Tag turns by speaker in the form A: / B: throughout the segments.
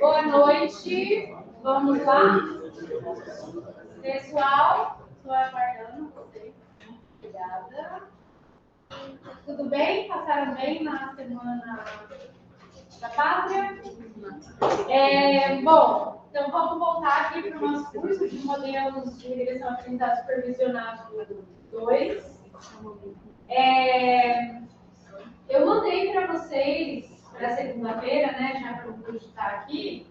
A: Boa noite, vamos lá. Pessoal, estou aguardando vocês. Obrigada. Tudo bem? Passaram bem na Semana da Pátria? Bom, então vamos voltar aqui para o nosso curso de modelos de regressão aprendizado supervisionado 2. Eu mandei para vocês, para segunda-feira, né, já que o curso está aqui,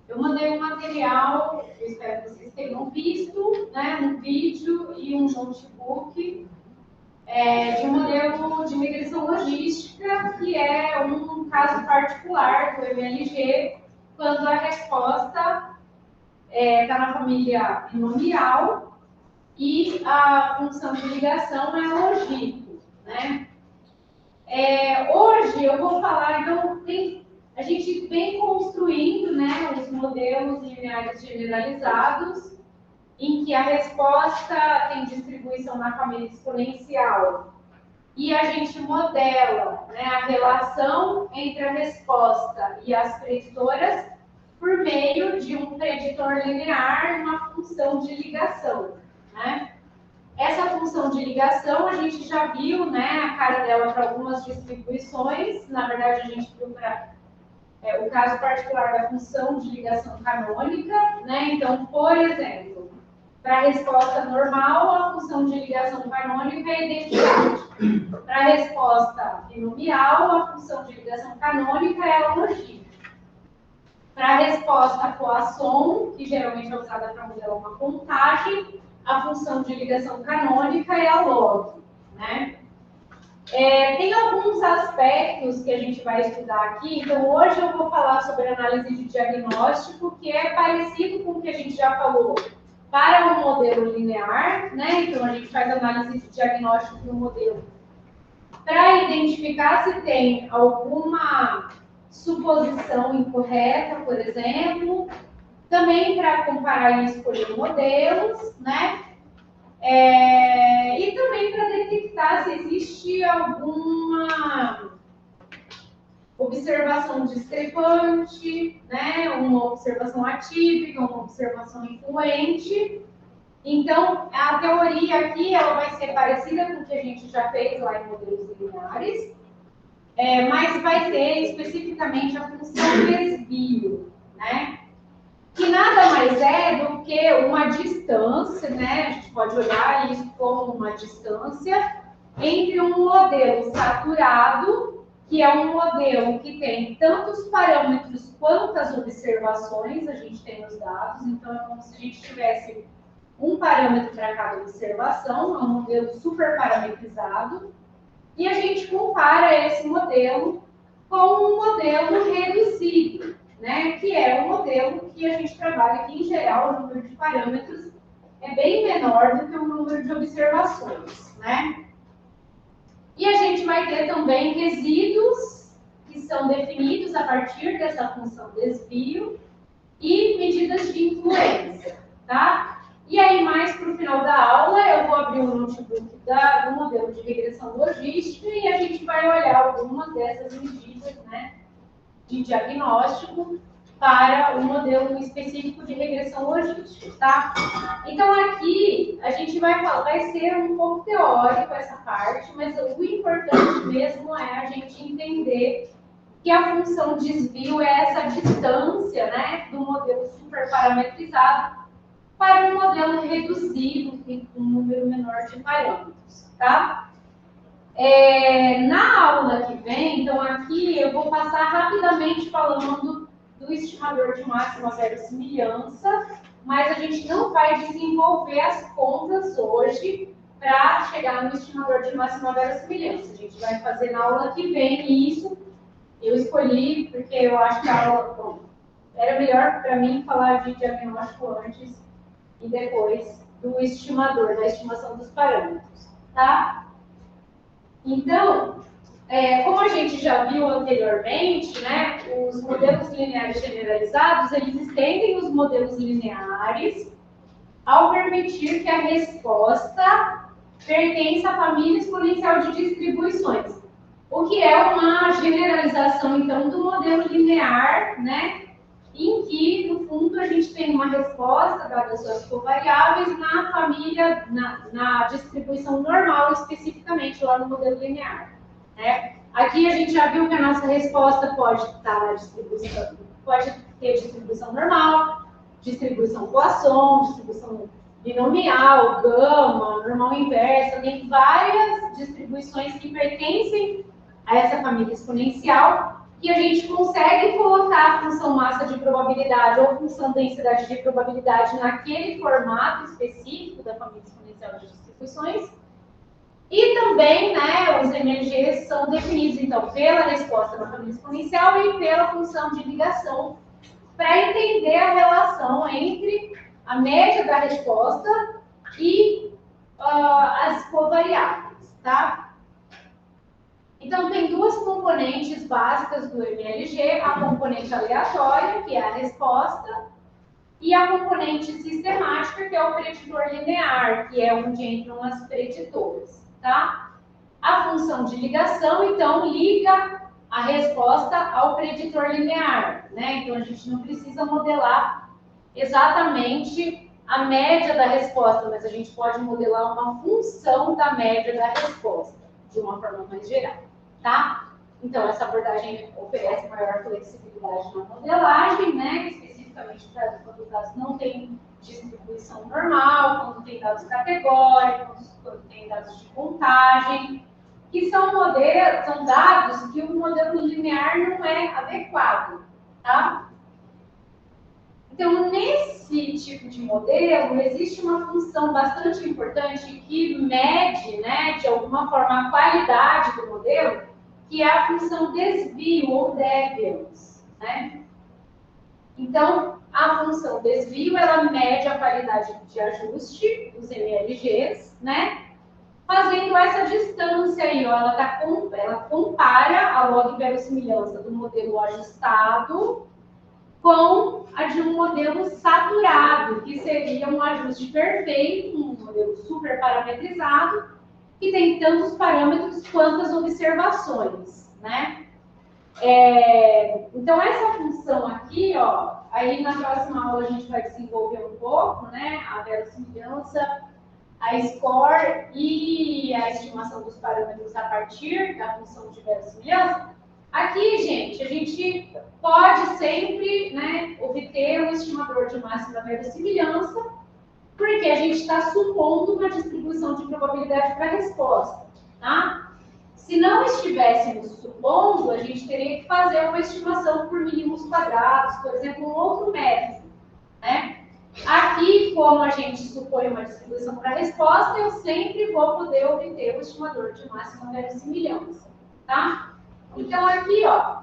A: eu mandei um material, eu espero que vocês tenham visto, né, um vídeo e um notebook de um modelo de migração logística, que é um caso particular do MLG, quando a resposta está na família binomial e a função de ligação é logístico, né? Hoje eu vou falar, então, a gente vem construindo, né, os modelos lineares generalizados, em que a resposta tem distribuição na família exponencial e a gente modela, né, a relação entre a resposta e as preditoras por meio de um preditor linear e uma função de ligação, né? Essa função de ligação a gente já viu, né, a cara dela para algumas distribuições. Na verdade, a gente viu para o caso particular da função de ligação canônica, né? Então, por exemplo, para a resposta normal, a função de ligação canônica é identidade. Para a resposta binomial, a função de ligação canônica é a logística. Para a resposta Poisson, que geralmente é usada para modelar uma contagem, a função de ligação canônica é a log, né? Tem alguns aspectos que a gente vai estudar aqui. Então, hoje eu vou falar sobre análise de diagnóstico, que é parecido com o que a gente já falou para um modelo linear, né? Então, a gente faz análise de diagnóstico do modelo para identificar se tem alguma suposição incorreta, por exemplo. Também para comparar e escolher modelos, né? E também para detectar se existe alguma observação discrepante, né? Uma observação atípica, uma observação influente. Então, a teoria aqui ela vai ser parecida com o que a gente já fez lá em modelos lineares, mas vai ter especificamente a função desvio, né? Que nada mais é do que uma distância, né? A gente pode olhar isso como uma distância entre um modelo saturado, que é um modelo que tem tantos parâmetros quantas observações a gente tem nos dados. Então, é como se a gente tivesse um parâmetro para cada observação, é um modelo super parametrizado, e a gente compara esse modelo com um modelo reduzido, né, que é um modelo que a gente trabalha aqui, em geral, o número de parâmetros é bem menor do que o número de observações, né? E a gente vai ter também resíduos que são definidos a partir dessa função desvio e medidas de influência, tá? E aí, mais para o final da aula, eu vou abrir o notebook do modelo de regressão logística e a gente vai olhar algumas dessas medidas, né, de diagnóstico para o modelo específico de regressão logística, tá? Então, aqui, a gente vai ser um pouco teórico essa parte, mas o importante mesmo é a gente entender que a função desvio é essa distância, né, do modelo super parametrizado para um modelo reduzido, com um número menor de parâmetros, tá? Na aula que vem, então aqui eu vou passar rapidamente falando do estimador de máxima verossimilhança, mas a gente não vai desenvolver as contas hoje para chegar no estimador de máxima verossimilhança. A gente vai fazer na aula que vem isso. Eu escolhi porque eu acho que a aula, bom, era melhor para mim falar de diagnóstico antes e depois do estimador, da estimação dos parâmetros, tá? Então, como a gente já viu anteriormente, né, os modelos lineares generalizados, eles estendem os modelos lineares ao permitir que a resposta pertença à família exponencial de distribuições. O que é uma generalização, então, do modelo linear, né? Em que, no fundo, a gente tem uma resposta dadas suas covariáveis na família, na distribuição normal, especificamente lá no modelo linear. Né? Aqui a gente já viu que a nossa resposta pode estar na distribuição, pode ter distribuição normal, distribuição Poisson, distribuição binomial, gama, normal inversa, tem várias distribuições que pertencem a essa família exponencial, que a gente consegue colocar a função massa de probabilidade ou função densidade de probabilidade naquele formato específico da família exponencial de distribuições. E também, né, os MLGs são definidos, então, pela resposta da família exponencial e pela função de ligação, para entender a relação entre a média da resposta e as covariáveis, tá? Então, tem duas componentes básicas do MLG, a componente aleatória, que é a resposta, e a componente sistemática, que é o preditor linear, que é onde entram as preditoras, tá? A função de ligação, então, liga a resposta ao preditor linear, né? Então, a gente não precisa modelar exatamente a média da resposta, mas a gente pode modelar uma função da média da resposta, de uma forma mais geral, tá? Então, essa abordagem oferece maior flexibilidade na modelagem, né? Especificamente para quando os dados não têm distribuição normal, quando tem dados categóricos, quando tem dados de contagem, que são modelos, são dados que o modelo linear não é adequado, tá? Então, nesse tipo de modelo, existe uma função bastante importante que mede, né, de alguma forma, a qualidade do modelo, que é a função desvio ou deviance, né? Então, a função desvio, ela mede a qualidade de ajuste dos MLGs, né? Fazendo essa distância aí, ó, ela compara a log verossimilhança do modelo ajustado com a de um modelo saturado, que seria um ajuste perfeito, um modelo super parametrizado, que tem tantos parâmetros quanto as observações, né? Então, essa função aqui, ó, aí na próxima aula a gente vai desenvolver um pouco, né? A verossimilhança, a score e a estimação dos parâmetros a partir da função de verossimilhança. Aqui, gente, a gente pode sempre, né, obter um estimador de máxima verossimilhança, porque a gente está supondo uma distribuição de probabilidade para a resposta, tá? Se não estivéssemos supondo, a gente teria que fazer uma estimação por mínimos quadrados, por exemplo, um outro método, né? Aqui, como a gente supõe uma distribuição para a resposta, eu sempre vou poder obter o estimador de máxima verossimilhança, tá? Então, aqui, ó,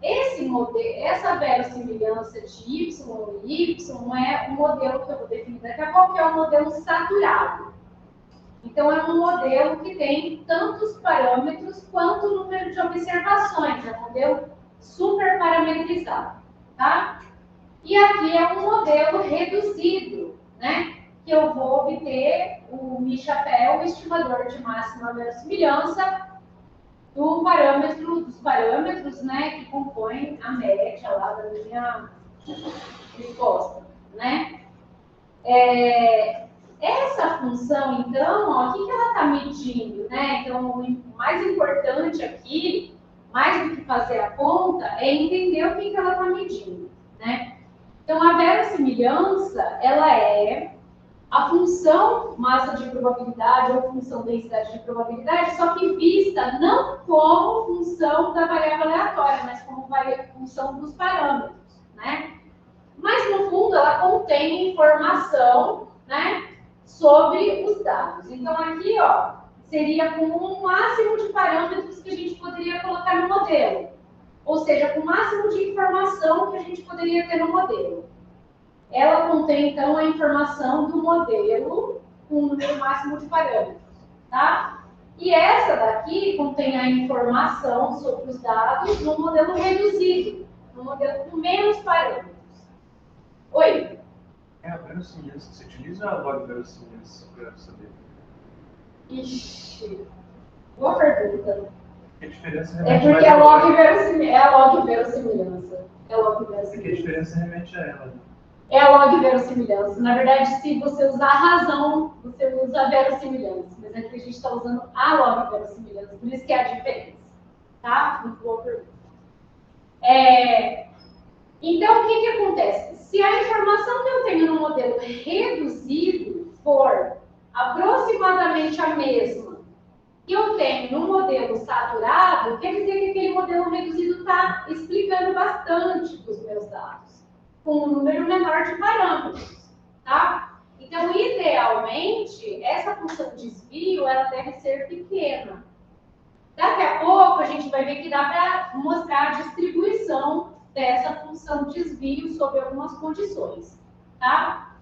A: esse modelo, essa verossimilhança de Y e Y é um modelo que eu vou definir daqui a pouco, que é um modelo saturado. Então, é um modelo que tem tantos parâmetros quanto o número de observações, é um modelo super parametrizado, tá? E aqui é um modelo reduzido, né? Que eu vou obter o mi-chapéu, o estimador de máxima verossimilhança, dos parâmetros, né, que compõem a média lá da minha resposta, né? Essa função, então, ó, o que ela está medindo, né? Então, o mais importante aqui, mais do que fazer a conta, é entender o que ela está medindo, né? Então, a verossimilhança, ela é a função massa de probabilidade ou função densidade de probabilidade, só que vista não como função da variável aleatória, mas como função dos parâmetros, né? Mas, no fundo, ela contém informação, né, sobre os dados. Então, aqui, ó, seria com o máximo de parâmetros que a gente poderia colocar no modelo. Ou seja, com o máximo de informação que a gente poderia ter no modelo. Ela contém, então, a informação do modelo com o número máximo de parâmetros, tá? E essa daqui contém a informação sobre os dados no modelo reduzido, no modelo com menos parâmetros. Oi?
B: A verossimilhança, você utiliza a log verossimilhança para saber?
A: Ixi, boa pergunta.
B: Que a diferença
A: É porque é log verossimilhança. É a log verossimilhança. É a log verossimilhança.
B: Porque a diferença remete a ela.
A: É a log verossimilhança. Na verdade, se você usar a razão, você usa a verossimilhança. Mas aqui a gente está usando a log verossimilhança. Por isso que é a diferença. Tá? Muito boa pergunta. Então, o que acontece? Se a informação que eu tenho no modelo reduzido for aproximadamente a mesma que eu tenho no modelo saturado, quer dizer que aquele modelo reduzido está explicando bastante dos meus dados, com um número menor de parâmetros, tá? Então, idealmente, essa função de desvio, ela deve ser pequena. Daqui a pouco, a gente vai ver que dá para mostrar a distribuição dessa função de desvio sob algumas condições, tá?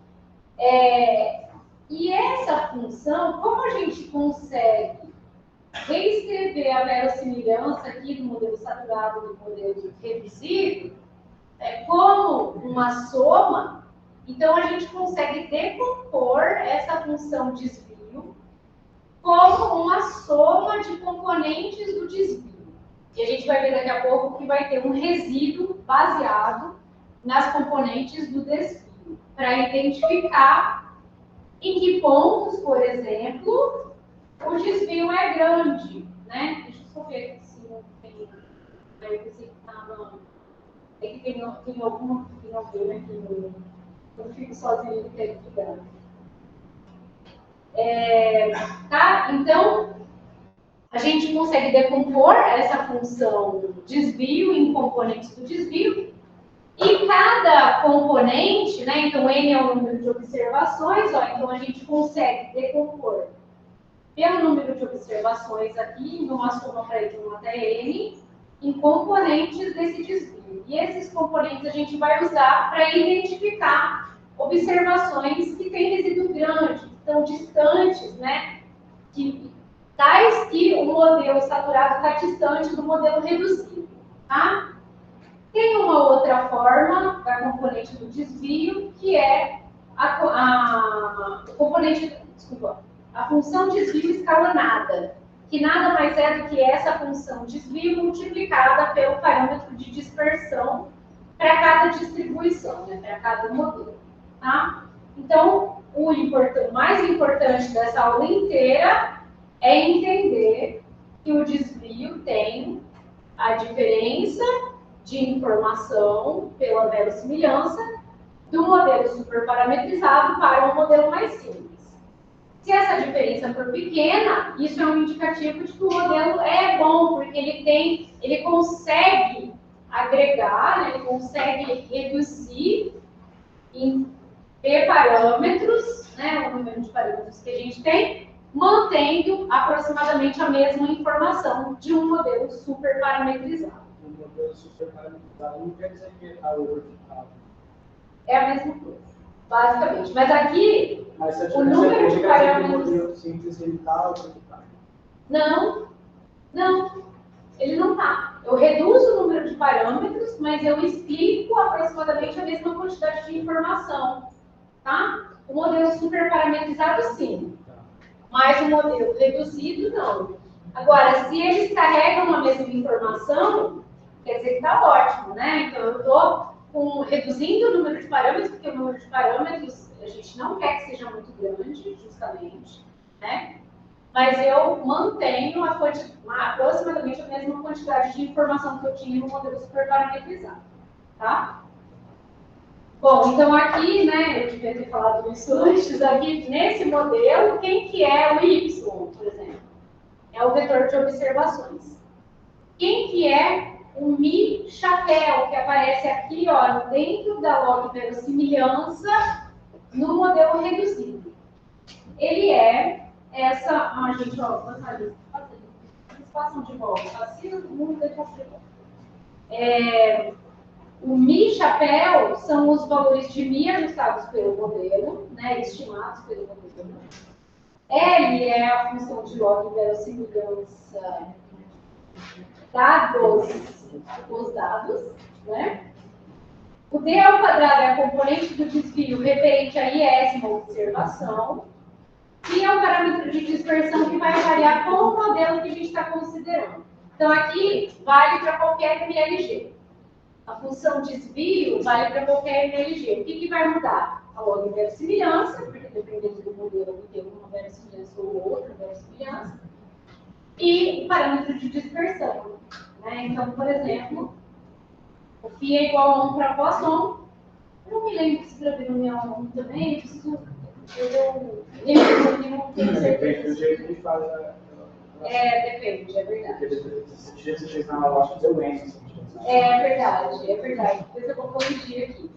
A: E essa função, como a gente consegue reescrever a verossimilhança aqui do modelo saturado do modelo reduzido, como uma soma, então a gente consegue decompor essa função desvio como uma soma de componentes do desvio. E a gente vai ver daqui a pouco que vai ter um resíduo baseado nas componentes do desvio, para identificar em que pontos, por exemplo, o desvio é grande, né? Deixa eu só ver aqui se não tem. Eu pensei que estava. É que tem alguma que não veio aqui no. Eu fico sozinha e quero estudar. Tá? Então, a gente consegue decompor essa função desvio em componentes do desvio. E cada componente, né? Então, N é o número de observações, ó, então a gente consegue decompor pelo número de observações aqui, numa soma para de 1 até N, em componentes desse desvio. E esses componentes a gente vai usar para identificar observações que têm resíduo grande, que estão distantes, né? Tais que o modelo saturado está distante do modelo reduzido, tá? Tem uma outra forma da componente do desvio, que é a função desvio escalonada, que nada mais é do que essa função desvio multiplicada pelo parâmetro de dispersão para cada distribuição, né, para cada modelo. Tá? Então, o mais importante dessa aula inteira é entender que o desvio tem a diferença de informação pela verossimilhança do modelo superparametrizado para um modelo mais simples. Se essa diferença for pequena, isso é um indicativo de que o modelo é bom, porque ele consegue agregar, né, ele consegue reduzir em P parâmetros, né, o número de parâmetros que a gente tem, mantendo aproximadamente a mesma informação de um modelo superparametrizado.
C: Um modelo superparametrizado não quer dizer que está orbital.
A: É a mesma coisa, basicamente. Mas aqui, o número de parâmetros...
C: O modelo simples ele está orbital.
A: Não, ele não está. Eu reduzo o número de parâmetros, mas eu explico aproximadamente a mesma quantidade de informação. Tá? O modelo superparametrizado, sim. Mas o modelo reduzido, não. Agora, se eles carregam a mesma informação, quer dizer que está ótimo, né? Então, eu estou reduzindo o número de parâmetros, porque o número de parâmetros a gente não quer que seja muito grande, justamente, né? Mas eu mantenho aproximadamente a mesma quantidade de informação que eu tinha no modelo superparametrizado, tá? Bom, então aqui, né, eu devia ter falado isso antes, aqui nesse modelo, quem que é o Y, por exemplo? É o vetor de observações. Quem que é o Mi chapéu, que aparece aqui, ó, dentro da log verossimilhança no modelo reduzido? Ele é essa... Ah, gente, ó, vocês passam de volta, assim, muito depois de volta. O Mi chapéu são os valores de Mi ajustados pelo modelo, né, estimados pelo modelo. L é a função de log verossimilhança dos dados, né? O D ao quadrado é a componente do desvio referente à iésima observação. E é o parâmetro de dispersão que vai variar com o modelo que a gente está considerando. Então, aqui vale para qualquer MLG. A função desvio vale para qualquer MLG. O que vai mudar? A log verossimilhança, porque dependendo do modelo, eu vou ter uma verossimilhança ou outra verossimilhança. E o parâmetro de dispersão. Né? Então, por exemplo, o φ é igual a 1 para pós-1. Eu não me lembro se para binomial 1 também, eu preciso... Eu não tenho certeza.
C: Depende do jeito que faz a...
A: Depende, é verdade.
C: Porque se você chegar na lógica, deu N.
A: É verdade. Depois eu vou corrigir aqui.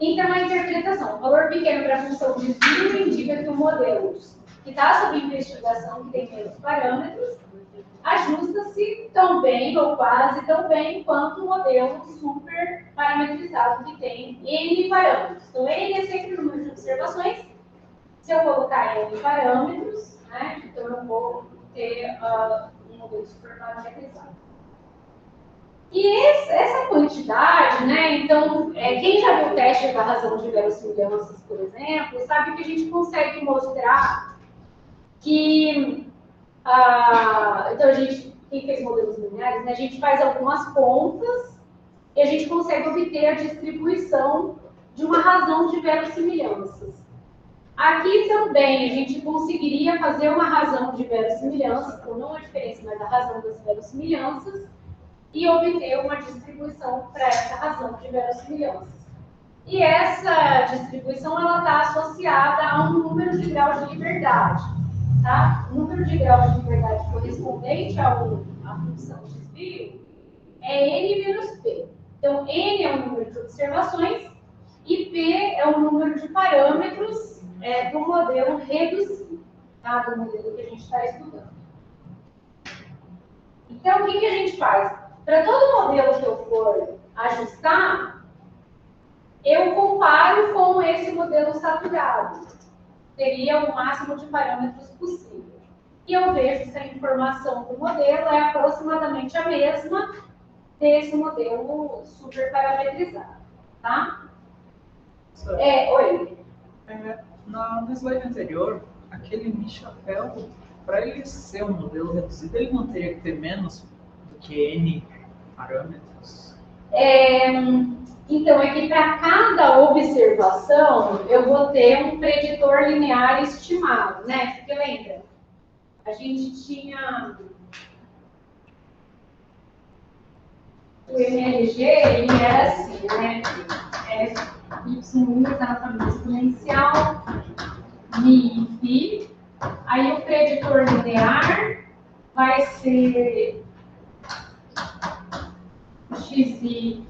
A: Então, a interpretação. O valor pequeno para a função de desvio indica que o modelo que está sob investigação, que tem menos parâmetros, ajusta-se tão bem ou quase tão bem quanto o modelo super parametrizado que tem N parâmetros. Então, N é sempre o número de observações. Se eu colocar N parâmetros, né, então eu vou ter um modelo super parametrizado. E essa quantidade, né, então, quem já viu o teste da razão de verossimilhanças, por exemplo, sabe que a gente consegue mostrar que, então quem fez modelos lineares, né, a gente faz algumas contas e a gente consegue obter a distribuição de uma razão de verossimilhanças. Aqui também a gente conseguiria fazer uma razão de verossimilhanças, ou não a diferença, mas a razão das verossimilhanças, e obter uma distribuição para essa razão de verossimilhanças. E essa distribuição está associada a um número de graus de liberdade. Tá? O número de graus de liberdade correspondente à função desvio é N menos P. Então, N é o número de observações e P é o número de parâmetros do modelo reduzido, tá? Do modelo que a gente está estudando. Então, o que a gente faz? Para todo modelo que eu for ajustar, eu comparo com esse modelo saturado. Teria o máximo de parâmetros possível. E eu vejo se a informação do modelo é aproximadamente a mesma desse modelo super parametrizado. Tá? Oi.
B: No slide anterior, aquele Mi-chapéu, para ele ser um modelo reduzido, ele não teria que ter menos do que N parâmetros?
A: Então, é que para cada observação, eu vou ter um preditor linear estimado, né? Você lembra? A gente tinha... O MLG, ele era assim, né? Y1 está na família exponencial, Mi e Φ. Aí o preditor linear vai ser X e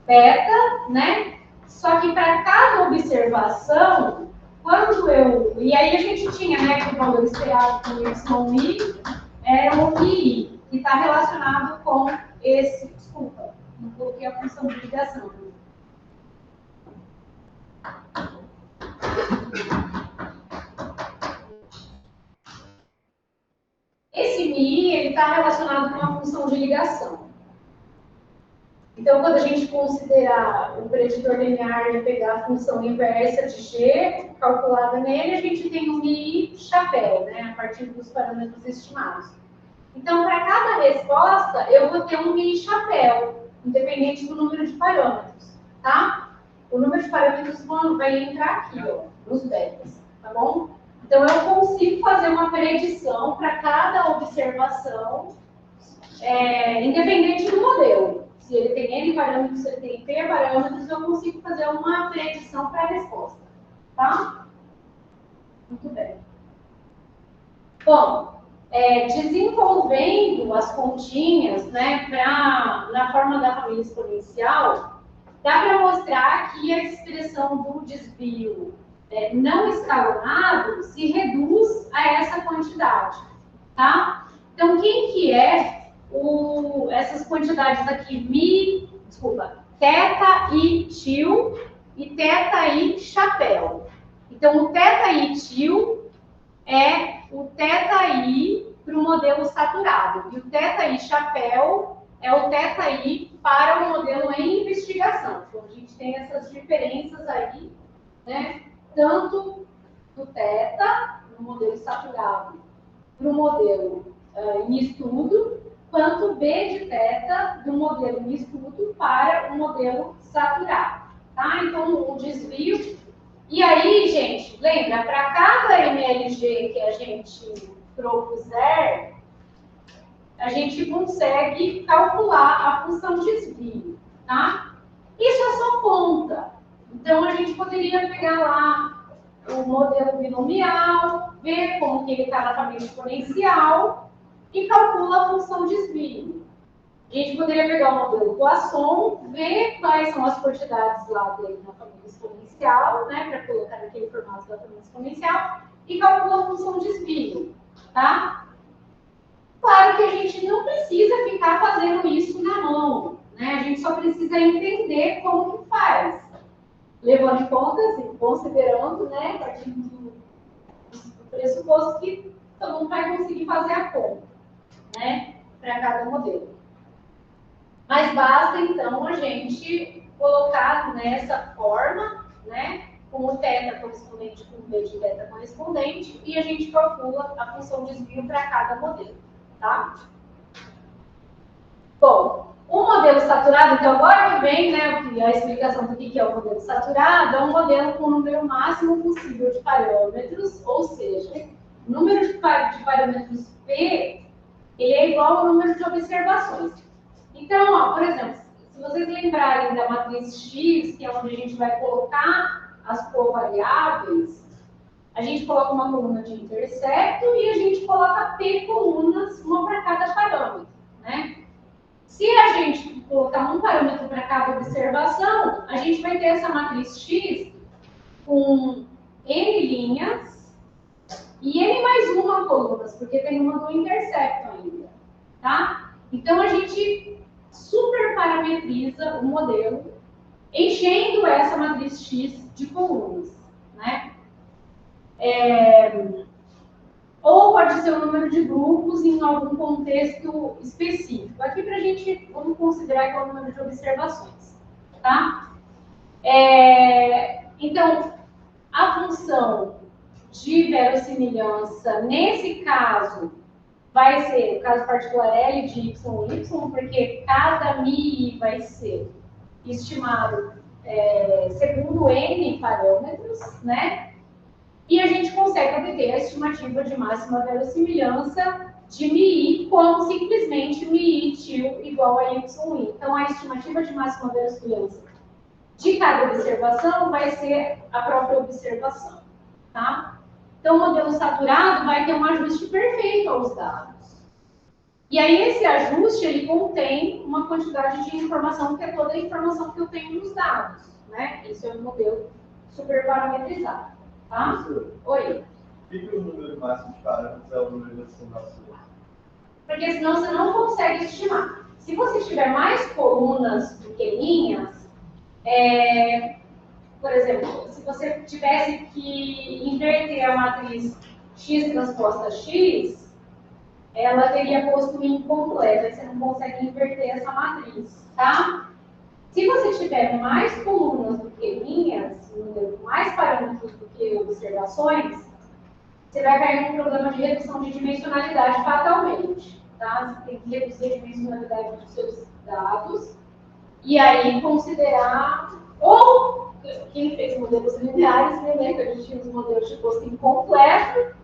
A: beta, né? Só que para cada observação, e aí a gente tinha, né, que o valor esperado com YI era o I, que está relacionado com desculpa, não coloquei a função de ligação. Esse Mi, ele está relacionado com uma função de ligação. Então, quando a gente considerar o preditor linear e pegar a função inversa de G, calculada nele, a gente tem um Mi chapéu, né, a partir dos parâmetros estimados. Então, para cada resposta, eu vou ter um Mi chapéu, independente do número de parâmetros, tá? O número de parâmetros vai entrar aqui, ó, nos betas, tá bom? Então, eu consigo fazer uma predição para cada observação, independente do modelo. Se ele tem N parâmetros, se ele tem P parâmetros, eu consigo fazer uma predição para a resposta. Tá? Muito bem. Bom, desenvolvendo as continhas, né, na forma da família exponencial, dá para mostrar que a expressão do desvio não escalonado se reduz a essa quantidade. Tá? Então, quem que é essas quantidades aqui, θ i til e θ i chapéu. Então, o θ i til é o θ i para o modelo saturado. E o θ i chapéu é o θ i para o modelo em investigação. Então, a gente tem essas diferenças aí, né? Tanto do θ no modelo saturado para o modelo em estudo, quanto B de θ do modelo em estudo para o modelo saturado. Tá? Então, o desvio. E aí, gente, lembra, para cada MLG que a gente propuser, a gente consegue calcular a função desvio. Tá? Isso é só conta. Então, a gente poderia pegar lá o modelo binomial, ver como que ele está na família exponencial e calcula a função desvio. A gente poderia pegar o modelo Poisson, ver quais são as quantidades lá dele na família exponencial, né, para colocar naquele formato da família exponencial, e calcula a função desvio, tá? Claro que a gente não precisa ficar fazendo isso na mão, né? A gente só precisa entender como que faz. Levando em conta, assim, considerando, né, partindo do pressuposto que todo mundo vai conseguir fazer a conta, né, para cada modelo. Mas basta, então, a gente colocar nessa forma, né, com o θ correspondente com o B de θ correspondente, e a gente calcula a função desvio para cada modelo, tá? Bom, o modelo saturado, então agora que vem, né, a explicação do que é o modelo saturado, é um modelo com o número máximo possível de parâmetros, ou seja, o número de parâmetros P, ele é igual ao número de observações. Então, ó, por exemplo, se vocês lembrarem da matriz X, que é onde a gente vai colocar as covariáveis, a gente coloca uma coluna de intercepto e a gente coloca P colunas, uma para cada parâmetro, né? Se a gente colocar um parâmetro para cada observação, a gente vai ter essa matriz X com N linhas e N mais uma colunas, porque tem uma do intercepto ainda, tá? Então, a gente super parametriza o modelo, enchendo essa matriz X de colunas, né? Ou pode ser o número de grupos em algum contexto específico. Aqui para a gente, vamos considerar que é o número de observações, tá? Então, a função de verossimilhança, nesse caso, vai ser, o caso particular L de y, porque cada mi vai ser estimado segundo N parâmetros, né? E a gente consegue obter a estimativa de máxima verossimilhança de mi, como simplesmente mi til igual a y. Então, a estimativa de máxima verossimilhança de cada observação vai ser a própria observação, tá? Então, o modelo saturado vai ter um ajuste perfeito aos dados. E aí, esse ajuste, ele contém uma quantidade de informação que é toda a informação que eu tenho nos dados, né? Isso é um modelo super parametrizado, tá? Oi.
C: Por que o número máximo de parâmetros é o número de estimação?
A: Porque senão você não consegue estimar. Se você tiver mais colunas do que linhas, por exemplo, se você tivesse que inverter a matriz X transposta X, ela teria posto incompleto, aí você não consegue inverter essa matriz, tá? Se você tiver mais colunas do que linhas, mais parâmetros do que observações, você vai cair num problema de redução de dimensionalidade fatalmente, tá? Você tem que reduzir a dimensionalidade dos seus dados e aí considerar, ou quem fez modelos lineares, né, que a gente tinha os modelos de posto incompleto,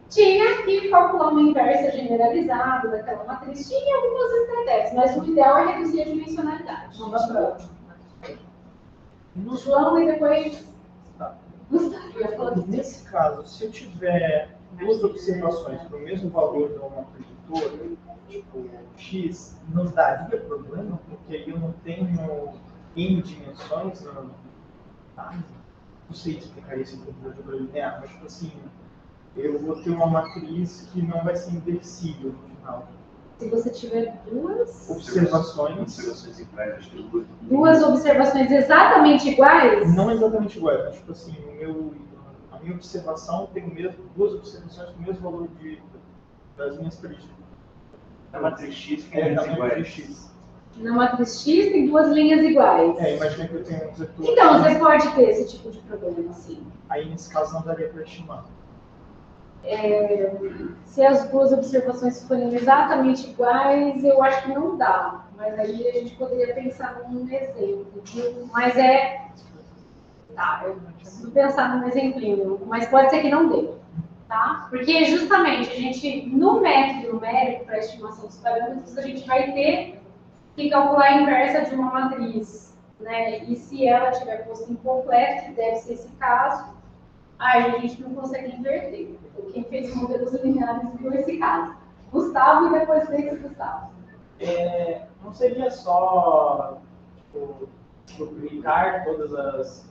A: tinha que calcular uma inversa generalizada daquela matriz, tinha algumas estratégias, mas o ideal é reduzir a dimensionalidade.
B: Não dá pra...
A: No João e depois...
D: Tá.
A: Gustavo.
D: Nesse caso, se eu tiver duas observações para o mesmo valor de uma preditora, tipo X, não daria problema, porque aí eu não tenho N dimensões, não sei explicar isso em computador linear, mas tipo assim, eu vou ter uma matriz que não vai ser inversível no final.
A: Se você tiver duas
D: observações
A: observações exatamente iguais?
D: Não exatamente iguais, mas tipo assim, a minha observação tem duas observações com o mesmo valor das minhas preditoras.
C: A matriz X
D: É, na matriz X.
A: Na matriz X tem duas linhas iguais.
D: Imagina que eu tenho um vetor.
A: Então, você pode ter esse tipo de problema, sim.
D: Aí, nesse caso, não daria para estimar.
A: Se as duas observações forem exatamente iguais, eu acho que não dá. Mas aí a gente poderia pensar num exemplo, viu? Mas tá, eu preciso pensar num exemplinho, mas pode ser que não dê, tá? Porque justamente a gente, no método numérico para a estimação dos parâmetros, a gente vai ter que calcular a inversa de uma matriz, né? E se ela tiver posto incompleto, que deve ser esse caso, aí a gente não consegue inverter. Quem fez modelos lineares viu esse caso. Gustavo e depois fez Gustavo.
D: Não seria só tipo, duplicar todas as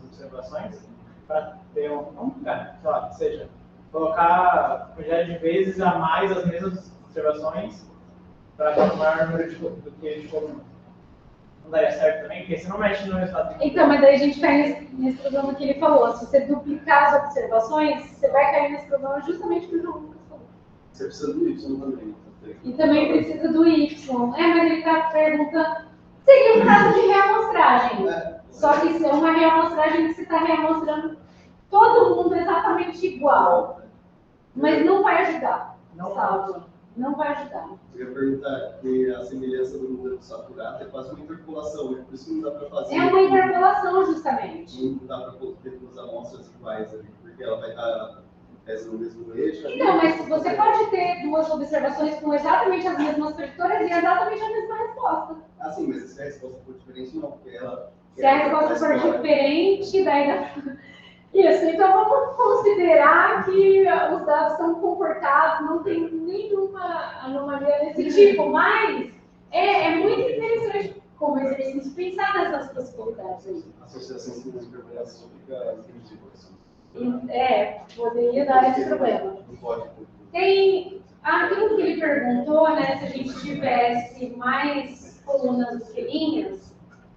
D: observações para ter sei lá, que seja, colocar a quantidade de vezes a mais as mesmas observações para ter um maior número do que de colunas. Não daria certo também? Porque você não mexe no resultado.
A: Então, mas daí a gente cai nesse problema que ele falou. Se você duplicar as observações, você vai cair nesse problema justamente que o João falou.
E: Você precisa do Y também.
A: E também precisa do Y. Mas ele está perguntando. Seria um caso de reamostragem. Só que isso é uma reamostragem que você está reamostrando todo mundo exatamente igual. Mas não vai ajudar. Sabe? Não vai ajudar.
E: Eu ia perguntar que a semelhança do modelo saturado é quase uma interpolação, né? Por isso que não dá para fazer.
A: É uma interpolação, justamente.
E: Não dá para ter duas amostras iguais ali, porque ela vai estar no mesmo eixo.
A: Então, mas você pode ter duas observações com exatamente as mesmas preditoras e exatamente a mesma resposta.
E: Ah, sim, mas se a resposta for diferente, não, porque ela.
A: Se a resposta for diferente, daí. Isso, então vamos considerar que os dados são comportados, não tem nenhuma anomalia desse tipo, mas é muito interessante como exercício pensar nessas possibilidades aí.
E: A associação com as interpolações fica
A: poderia dar esse problema.
E: Não pode.
A: Tem aquilo que ele perguntou, né, se a gente tivesse mais colunas do que linhas,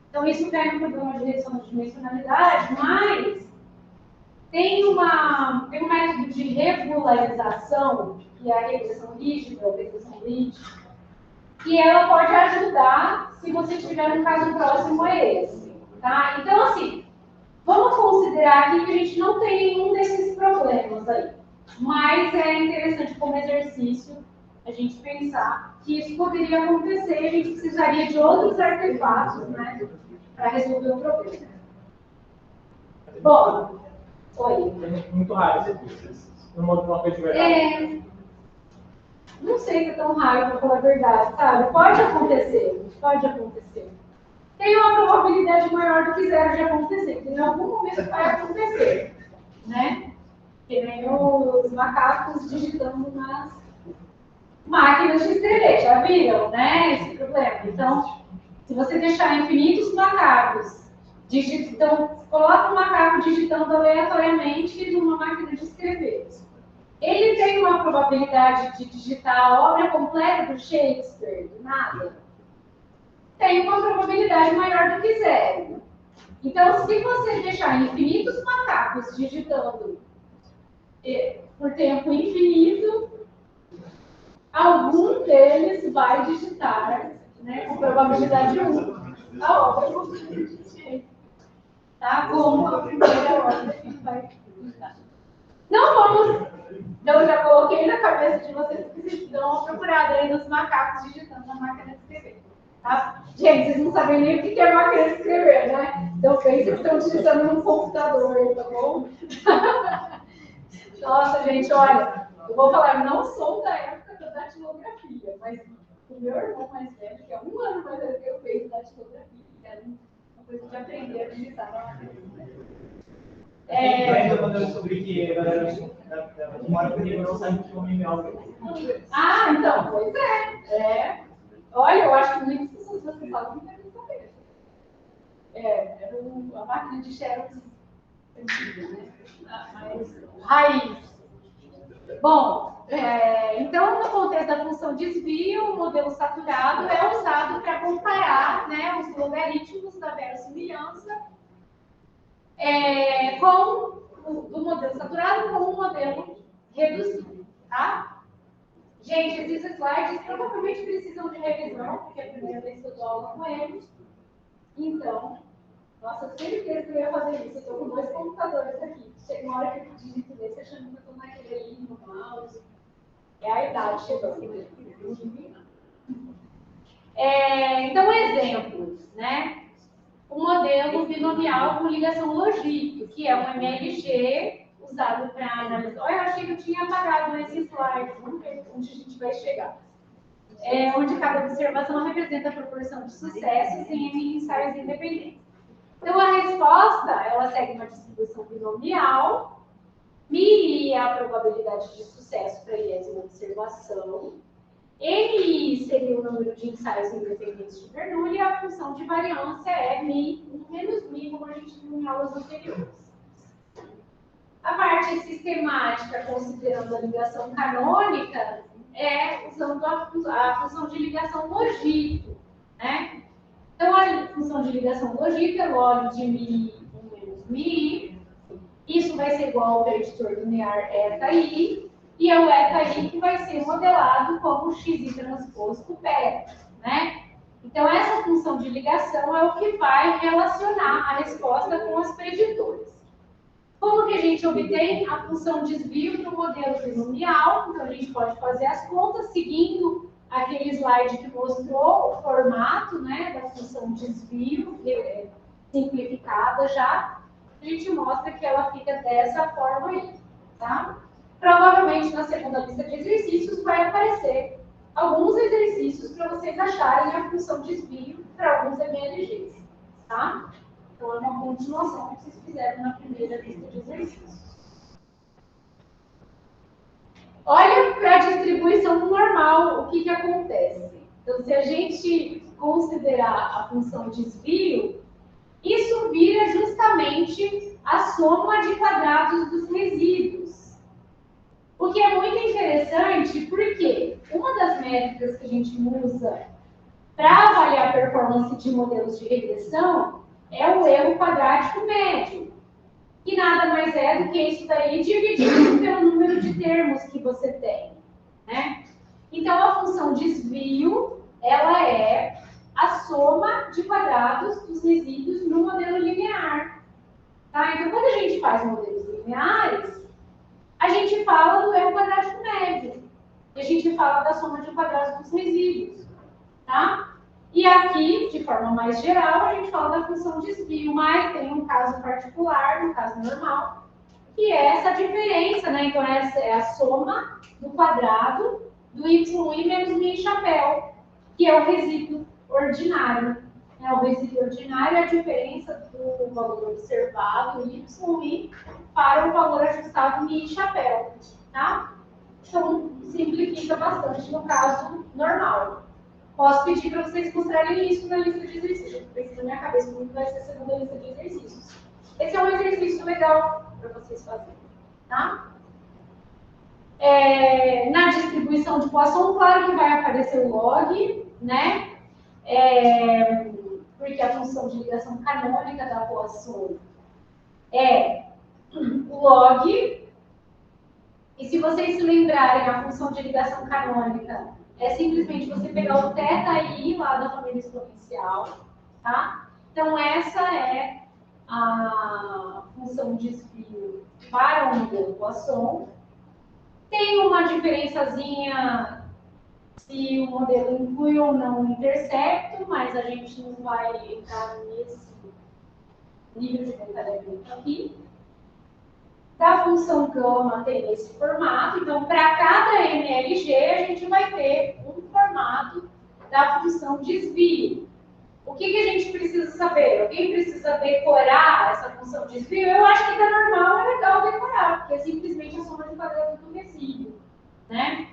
A: então isso cai no problema de redução de dimensionalidade, mas tem um método de regularização, que é a regressão rígida, que ela pode ajudar se você tiver um caso próximo a esse. Tá? Então, assim, vamos considerar aqui que a gente não tem nenhum desses problemas aí. Mas é interessante como exercício a gente pensar que isso poderia acontecer e a gente precisaria de outros artefatos, né, para resolver o problema. Bom, oi.
D: É muito raro uma coisa de verdade.
A: Não sei se é tão raro, para falar a verdade, sabe? Pode acontecer, pode acontecer. Tem uma probabilidade maior do que zero de acontecer, que em algum momento vai acontecer, né? Que nem os macacos digitando nas máquinas de escrever, já viram, né? Esse problema. Então, se você deixar infinitos macacos digitando, coloca um macaco digitando aleatoriamente numa máquina de escrever. Ele tem uma probabilidade de digitar a obra completa do Shakespeare, nada. Tem uma probabilidade maior do que zero. Então, se você deixar infinitos macacos digitando por tempo infinito, algum deles vai digitar, né, com probabilidade 1 a obra completa. Tá? Como a primeira obra que vai digitar. Não vamos. Eu já coloquei na cabeça de vocês que vocês dão uma procurada aí nos macacos digitando na máquina de escrever. Tá? Gente, vocês não sabem nem o que é máquina de escrever, né? Então, pensa que estão digitando num computador, tá bom? Nossa, gente, olha, eu vou falar, eu não sou da época da datilografia, mas o meu irmão mais velho, que é 1 ano mais velho que eu, fez datilografia, que era uma coisa de aprender a digitar na máquina.
D: Ainda quando eu descobri que a galera da memória comigo não sabe o que é um mimeógrafo.
A: Ah, então, pois é. Olha, eu acho que muitas pessoas que você fala não devem saber. Era a máquina de Xerox antiga, né? Mas, raiz. Bom, então, no contexto da função desvio, o modelo saturado é usado para comparar, né, os logaritmos da verossimilhança do modelo saturado com o modelo reduzido, tá? Gente, esses slides provavelmente precisam de revisão, porque é a primeira vez que eu dou aula com eles. Então, Nossa, certeza que eu ia fazer isso. Eu estou com 2 computadores aqui. Chega uma hora que eu digito nesse, achando que eu estou naquele ali, no mouse. É a idade chegando. Então, exemplos, né? O modelo binomial com ligação logística, que é um MLG usado para analisar. Olha, eu achei que eu tinha apagado esse slide. Vamos ver onde a gente vai chegar. Onde cada observação representa a proporção de sucessos em N ensaios independentes. Então, a resposta, ela segue uma distribuição binomial, Mi é a probabilidade de sucesso para a iésima observação, N seria o número de ensaios independentes de Bernoulli e a função de variância é Mi menos Mi, como a gente viu em aulas anteriores. A parte sistemática, considerando a ligação canônica, é usando a função de ligação logito, né? Então, a função de ligação logito é log de Mi menos Mi. Isso vai ser igual ao preditor linear ETA-I, e é o ETA-I que vai ser modelado como XI transposto PET, né? Então, essa função de ligação é o que vai relacionar a resposta com as preditoras. Como que a gente obtém a função desvio para o modelo binomial? Então, a gente pode fazer as contas seguindo aquele slide que mostrou o formato, né, da função desvio, simplificada já. A gente mostra que ela fica dessa forma aí, tá? Provavelmente na segunda lista de exercícios vai aparecer alguns exercícios para vocês acharem a função desvio para alguns MLGs, tá? Então é uma continuação que vocês fizeram na primeira lista de exercícios. Olha para a distribuição normal, o que acontece? Então, se a gente considerar a função desvio, isso vira justamente a soma de quadrados dos resíduos. O que é muito interessante, porque uma das métricas que a gente usa para avaliar a performance de modelos de regressão é o erro quadrático médio, que nada mais é do que isso daí dividido pelo número de termos que você tem, né? Então, a função desvio, ela é a soma de quadrados dos resíduos no modelo linear. Tá? Então, quando a gente faz modelos lineares, a gente fala do erro quadrático médio. E a gente fala da soma de quadrados dos resíduos. Tá? E aqui, de forma mais geral, a gente fala da função desvio, mas tem um caso particular, um caso normal, que é essa diferença, né? Então, essa é a soma do quadrado do y menos mi chapéu, que é o resíduo ordinário. O resíduo ordinário é a diferença do valor observado, y, para o valor ajustado mi chapéu. Tá? Então, simplifica bastante no caso normal. Posso pedir para vocês mostrarem isso na lista de exercícios. Eu penso na minha cabeça como vai ser a segunda lista de exercícios. Esse é um exercício legal para vocês fazerem. Tá? Na distribuição de Poisson, claro que vai aparecer o log, né? Porque a função de ligação canônica da Poisson é o log. E se vocês se lembrarem, a função de ligação canônica é simplesmente você pegar o θi lá da família exponencial, tá? Então, essa é a função de desvio para o modelo Poisson. Tem uma diferençazinha se o modelo inclui ou não o intercepto, mas a gente não vai entrar nesse nível de detalhamento aqui. Da função gama tem esse formato, então para cada MLG a gente vai ter um formato da função desvio. O que a gente precisa saber? Alguém precisa decorar essa função desvio? Eu acho que está normal, é legal decorar, porque é simplesmente a soma de quadrado do resíduo, né?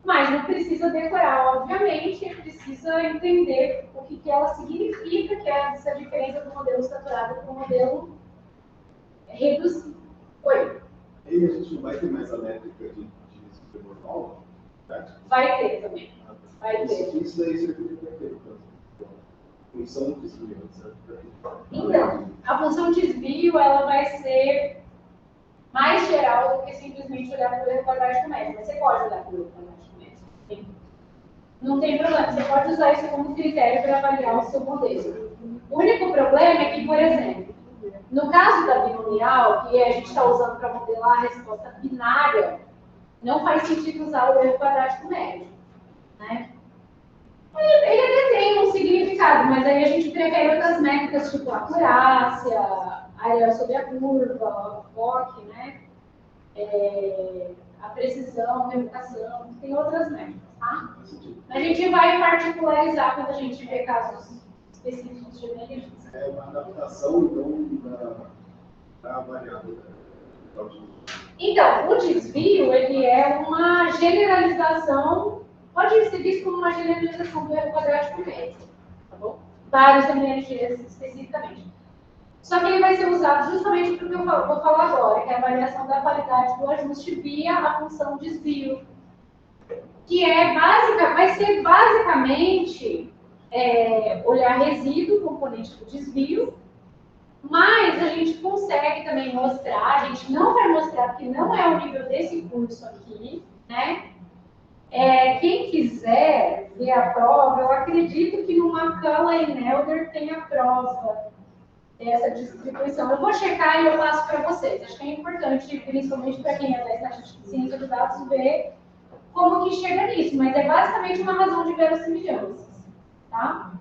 A: Mas não precisa decorar, obviamente, precisa entender o que ela significa, que é essa diferença do modelo saturado para o modelo reduzido. Oi?
E: E a gente não vai ter mais a métrica de sistema normal?
A: Vai ter também. Vai ter.
E: Isso daí serviria para quê? Função de desvio, certo?
A: Então, a função de desvio ela vai ser mais geral do que simplesmente olhar para o erro quadrático médio. Mas você pode olhar para o erro quadrático médio. Não tem problema. Você pode usar isso como critério para avaliar o seu modelo. O único problema é que, por exemplo, no caso da binomial, que a gente está usando para modelar a resposta binária, não faz sentido usar o erro quadrático médio, né? Ele até tem um significado, mas aí a gente prefere outras métricas, tipo a acurácia, área sobre a curva, VOC, né? A precisão, a reputação, tem outras métricas, tá? A gente vai particularizar quando a gente vê casos específicos de negligência.
E: É uma adaptação, então, da variável.
A: Então, o desvio, ele é uma generalização, pode ser visto como uma generalização do erro quadrático médio, tá bom? Vários MLGs especificamente. Só que ele vai ser usado justamente para o que eu vou falar agora, que é a avaliação da qualidade do ajuste via a função desvio, que vai ser basicamente olhar resíduo, componente do desvio, mas a gente consegue também mostrar, a gente não vai mostrar porque não é o nível desse curso aqui, né? Quem quiser ver a prova, eu acredito que no McCullough e Nelder tem a prova dessa distribuição. Eu vou checar e eu passo para vocês. Acho que é importante, principalmente para quem é da estatística e ciência de dados, ver como que chega nisso, mas é basicamente uma razão de verossimilhanças, tá?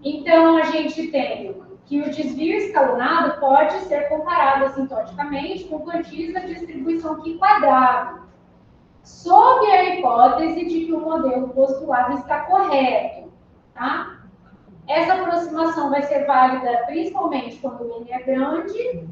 A: Então, a gente tem que o desvio escalonado pode ser comparado assintoticamente com quantias da distribuição Q quadrado, sob a hipótese de que o modelo postulado está correto, tá? Essa aproximação vai ser válida principalmente quando o N é grande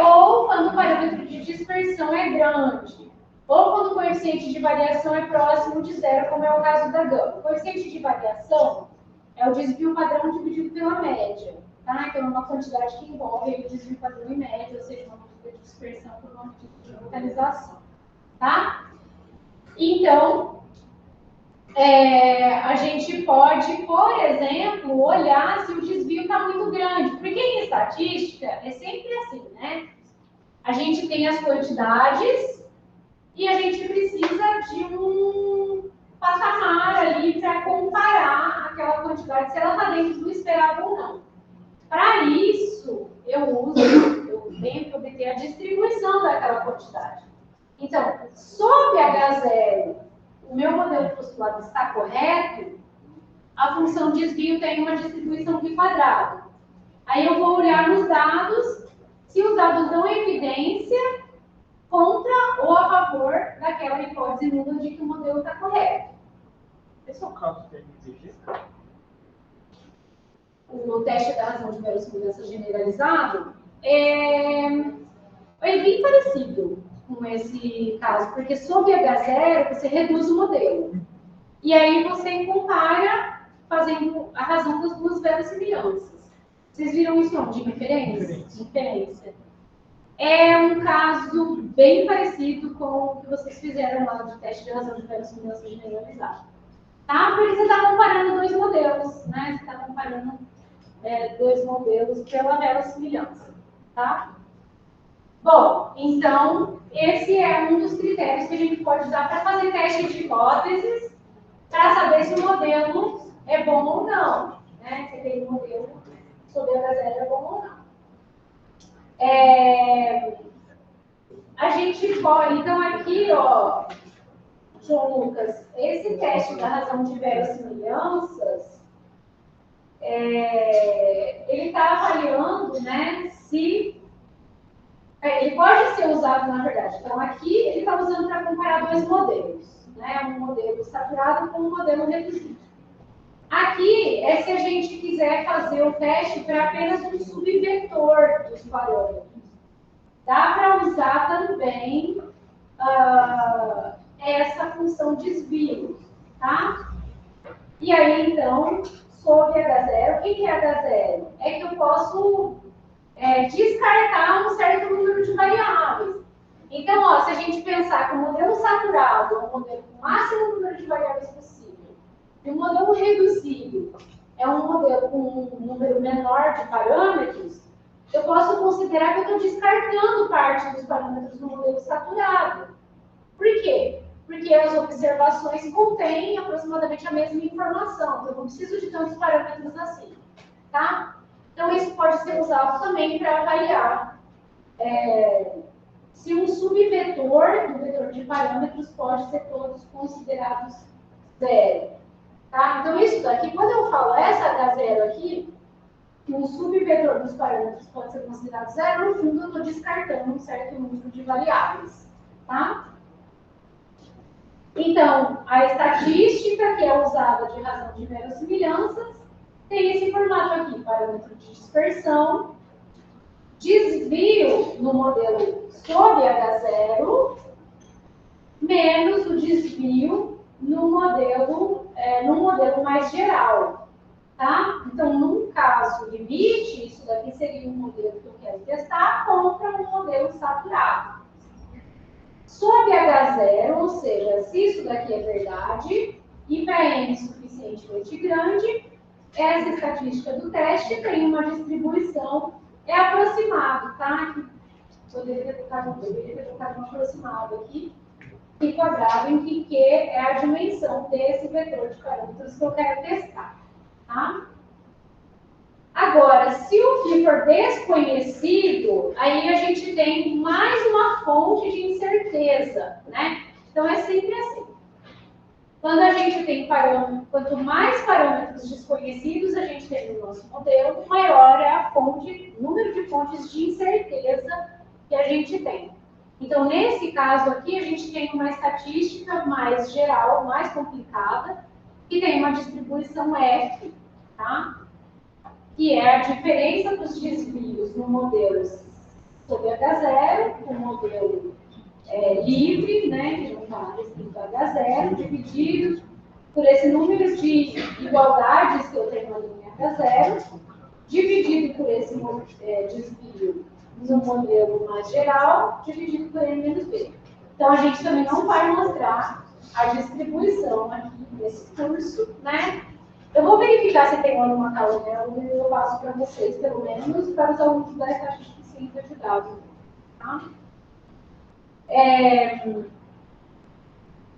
A: ou quando o parâmetro de dispersão é grande, ou quando o coeficiente de variação é próximo de zero, como é o caso da gama. O coeficiente de variação é o desvio padrão dividido pela média, tá? Então, é uma quantidade que envolve o desvio padrão e média, ou seja, uma medida de dispersão por uma medida de localização, tá? Então, a gente pode, por exemplo, olhar se o desvio está muito grande, porque em estatística é sempre assim, né? A gente tem as quantidades e a gente precisa de um patamar ali para comparar aquela quantidade, se ela está dentro do esperado ou não. Para isso, eu tenho que obter a distribuição daquela quantidade. Então, sob H0, o meu modelo postulado está correto, a função desvio tem uma distribuição Q quadrado. Aí eu vou olhar nos dados, se os dados dão evidência contra ou a favor daquela hipótese nula de que o modelo está correto.
D: Esse é o caso do MTG?
A: O teste da razão de verossimilhança generalizado é bem parecido com esse caso, porque sob H0 você reduz o modelo. E aí você compara fazendo a razão das duas verossimilhanças. Vocês viram isso onde? Inferência. É um caso bem parecido com o que vocês fizeram lá de teste de razão de verossimilhança generalizada. Tá? Porque você está comparando dois modelos, né? Você está comparando dois modelos pela verossimilhança, tá? Bom, então, esse é um dos critérios que a gente pode usar para fazer teste de hipóteses, para saber se o modelo é bom ou não, né? Se aquele modelo sobre H0 é bom ou não. A gente pode, então aqui, ó, João Lucas, esse teste da razão de verossimilhanças, ele está avaliando, né, se ele pode ser usado, na verdade. Então, aqui ele está usando para comparar dois modelos, né? Um modelo saturado com um modelo reduzido. Aqui é se a gente quiser fazer o teste para apenas um subvetor dos parâmetros. Dá para usar também essa função desvio, tá? E aí, então, sobre H0, o que é H0? É que eu posso descartar um certo número de variáveis. Então, ó, se a gente pensar que o modelo saturado é um modelo com o máximo número de variáveis possível, e o modelo reduzido é um modelo com um número menor de parâmetros, eu posso considerar que eu estou descartando parte dos parâmetros do modelo saturado. Por quê? porque as observações contêm aproximadamente a mesma informação. Então, eu não preciso de tantos parâmetros assim, tá? Então, isso pode ser usado também para avaliar se um subvetor do vetor de parâmetros pode ser todos considerados zero. Tá? Então, isso daqui, quando eu falo essa H0 aqui, que um subvetor dos parâmetros pode ser considerado zero, no fundo eu estou descartando um certo número de variáveis. Tá? Então, a estatística, que é usada de razão de verossimilhanças, tem esse formato aqui, parâmetro de dispersão, desvio no modelo sob H0, menos o desvio no modelo mais geral. Tá? Então, num caso limite, isso daqui seria um modelo que eu quero testar contra um modelo saturado. Sob H0, ou seja, se isso daqui é verdade, e para N suficientemente grande, essa estatística do teste tem uma distribuição, é aproximado, tá? Poderia ter colocado um aproximado aqui, e quadrado, em que Q é a dimensão desse vetor de parâmetros que eu quero testar. Tá? Agora, se o Φ for desconhecido, aí a gente tem mais uma fonte de incerteza, né? Então, é sempre assim. Quando a gente tem parâmetros, quanto mais parâmetros desconhecidos a gente tem no nosso modelo, maior é a fonte, o número de fontes de incerteza que a gente tem. Então, nesse caso aqui, a gente tem uma estatística mais geral, mais complicada, que tem uma distribuição F, tá? Que é a diferença dos desvios no modelo sob H0, o modelo livre, né, que não está escrito H0, dividido por esse número de igualdades que eu tenho ali em H0, dividido por esse desvio no modelo mais geral, dividido por N menos B. Então, a gente também não vai mostrar a distribuição aqui nesse curso, né? Eu vou verificar se tem alguma causa, e eu passo para vocês, pelo menos, para os alunos da estatística e ciência de dados. Tá?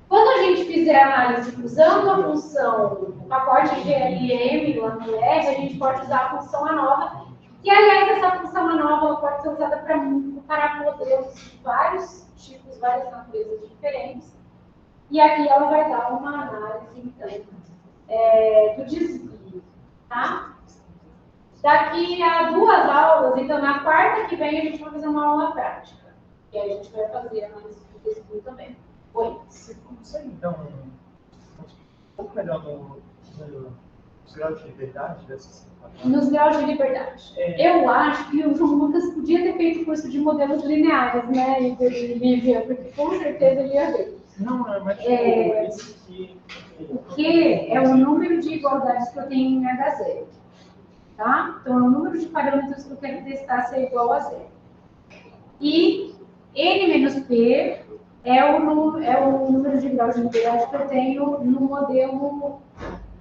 A: Quando a gente fizer a análise usando a função, o pacote GLM lá no R, a gente pode usar a função ANOVA, e, aliás, essa função ANOVA pode ser usada para modelos de vários tipos, várias naturezas diferentes, e aqui ela vai dar uma análise, então, do desvio, tá? Daqui a 2 aulas, então na quarta que vem a gente vai fazer uma aula prática. E aí a gente vai fazer a análise do desvio também. Oi?
D: Você consegue dar um pouco melhor nos graus de liberdade dessas?
A: Nos graus de liberdade. Eu acho que o João Lucas podia ter feito curso de modelos lineares, né, Lívia? Porque com certeza ele ia ver.
D: Não, mas esse aqui...
A: O Q é o número de igualdades que eu tenho em H0. Tá? Então, é o número de parâmetros que eu quero testar ser igual a 0. E N menos P é o número de graus de liberdade que eu tenho no modelo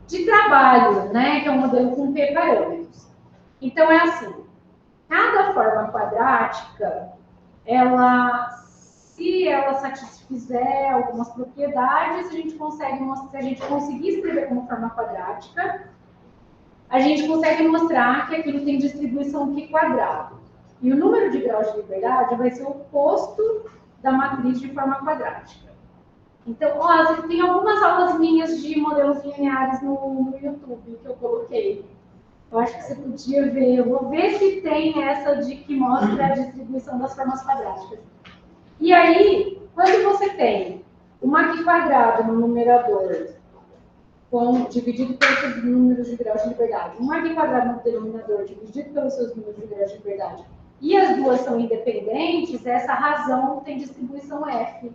A: de trabalho, né? Que é um modelo com P parâmetros. Então, é assim. Cada forma quadrática, se ela satisfizer algumas propriedades, a gente consegue mostrar, se a gente conseguir escrever como forma quadrática, a gente consegue mostrar que aquilo tem distribuição Q quadrado. E o número de graus de liberdade vai ser o oposto da matriz de forma quadrática. Então, ó, tem algumas aulas minhas de modelos lineares no YouTube que eu coloquei. Eu acho que você podia ver. Eu vou ver se tem essa de que mostra a distribuição das formas quadráticas. E aí, quando você tem uma Q quadrado no numerador, dividido pelos seus números de graus de liberdade, uma Q quadrado no denominador, dividido pelos seus números de graus de liberdade, e as duas são independentes, essa razão tem distribuição F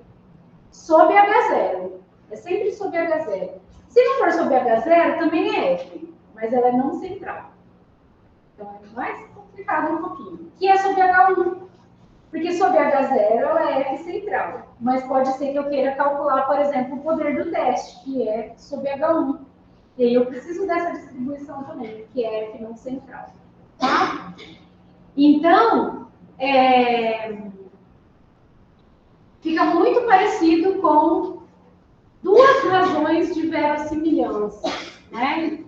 A: sob H0. É sempre sob H0. Se não for sob H0, também é F, mas ela é não central. Então é mais complicado um pouquinho. Que é sob H1. Porque sob H0 ela é F central. Mas pode ser que eu queira calcular, por exemplo, o poder do teste, que é sob H1. E aí eu preciso dessa distribuição também, que é F não central. Tá? Então, fica muito parecido com duas razões de verossimilhança, né?